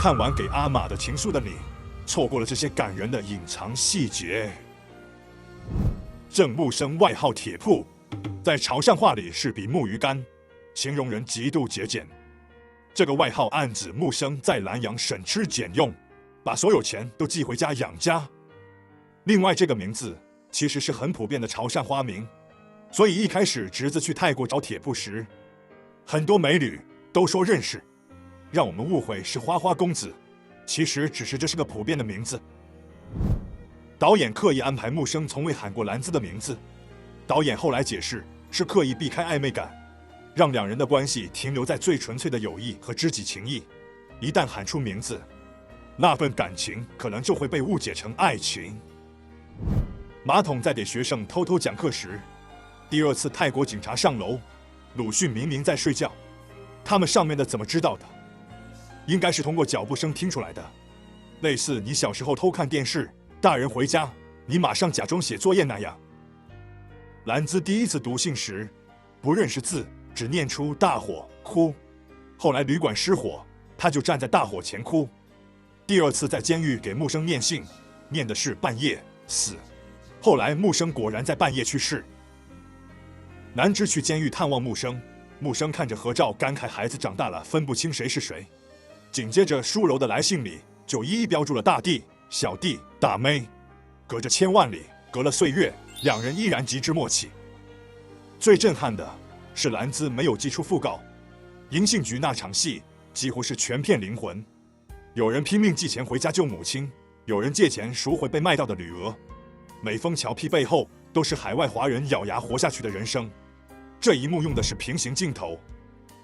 看完给阿玛的情书的你，错过了这些感人的隐藏细节。郑木生外号铁铺，在潮汕话里是比目鱼干，形容人极度节俭。这个外号暗指木生在南洋省吃俭用，把所有钱都寄回家养家。另外，这个名字其实是很普遍的潮汕花名，所以一开始侄子去泰国找铁铺时，很多美女都说认识，让我们误会是花花公子，其实只是这是个普遍的名字。导演刻意安排木生从未喊过兰姿的名字，导演后来解释是刻意避开暧昧感，让两人的关系停留在最纯粹的友谊和知己情谊。一旦喊出名字，那份感情可能就会被误解成爱情。马桶在给学生偷偷讲课时，第二次泰国警察上楼，鲁迅明明在睡觉，他们上面的怎么知道的？应该是通过脚步声听出来的，类似你小时候偷看电视，大人回家，你马上假装写作业那样。兰姿第一次读信时，不认识字，只念出大火哭，后来旅馆失火，他就站在大火前哭。第二次在监狱给木生念信，念的是半夜死，后来木生果然在半夜去世。南芝去监狱探望木生，木生看着合照感慨孩子长大了分不清谁是谁。紧接着舒柔的来信里就一一标注了大弟、小弟、大妹，隔着千万里，隔了岁月，两人依然极致默契。最震撼的是兰姿没有寄出讣告，银杏局那场戏几乎是全片灵魂。有人拼命寄钱回家救母亲，有人借钱赎回被卖到的女儿，每封侨批背后都是海外华人咬牙活下去的人生。这一幕用的是平行镜头，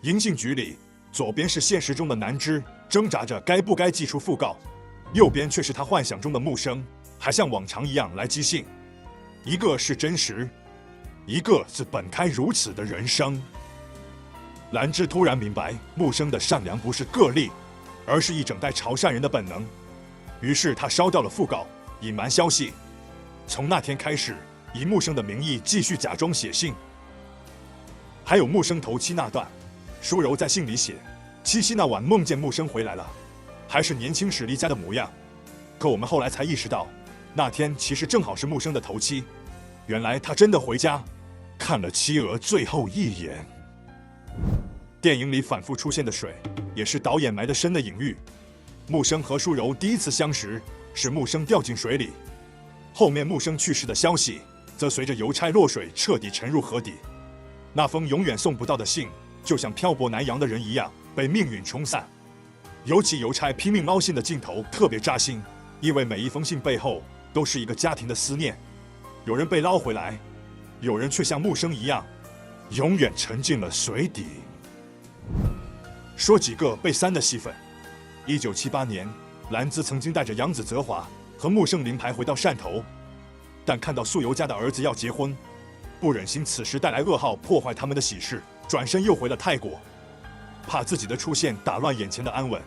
银杏局里左边是现实中的南芝挣扎着该不该寄出讣告，右边却是他幻想中的木生，还像往常一样来寄信。一个是真实，一个是本该如此的人生。兰芝突然明白，木生的善良不是个例，而是一整代潮汕人的本能。于是他烧掉了讣告，隐瞒消息。从那天开始，以木生的名义继续假装写信。还有木生头七那段，舒柔在信里写，七夕那晚梦见木生回来了，还是年轻时离家的模样。可我们后来才意识到，那天其实正好是木生的头七，原来他真的回家看了妻儿最后一眼。电影里反复出现的水，也是导演埋得深的隐喻。木生和舒柔第一次相识是木生掉进水里，后面木生去世的消息则随着邮差落水彻底沉入河底。那封永远送不到的信，就像漂泊南洋的人一样被命运冲散。尤其邮差拼命捞信的镜头特别扎心，因为每一封信背后都是一个家庭的思念。有人被捞回来，有人却像木生一样永远沉进了水底。说几个被删的戏份。1978年，兰姿曾经带着杨子泽华和木生灵牌回到汕头，但看到素由家的儿子要结婚，不忍心此时带来噩耗破坏他们的喜事，转身又回了泰国，怕自己的出现打乱眼前的安稳。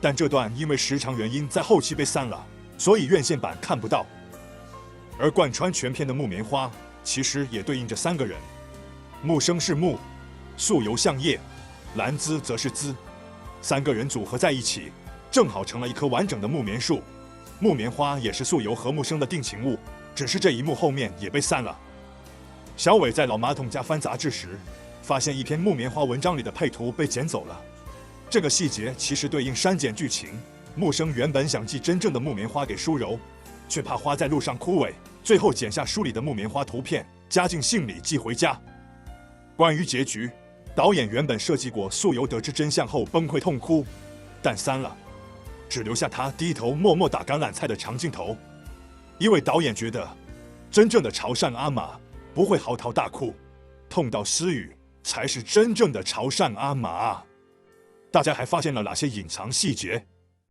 但这段因为时长原因在后期被删了，所以院线版看不到。而贯穿全片的木棉花其实也对应着三个人，木生是木，素由像叶，兰姿则是姿，三个人组合在一起，正好成了一棵完整的木棉树。木棉花也是素由和木生的定情物，只是这一幕后面也被删了。小伟在老马桶家翻杂志时，发现一篇木棉花文章里的配图被剪走了。这个细节其实对应删减剧情。木生原本想寄真正的木棉花给舒柔，却怕花在路上枯萎，最后剪下书里的木棉花图片，加进信里寄回家。关于结局，导演原本设计过素由得知真相后崩溃痛哭，但删了，只留下他低头默默打橄榄菜的长镜头。因为导演觉得，真正的潮汕阿玛不会嚎啕大哭，痛到失语才是真正的潮汕阿玛。大家还发现了哪些隐藏细节？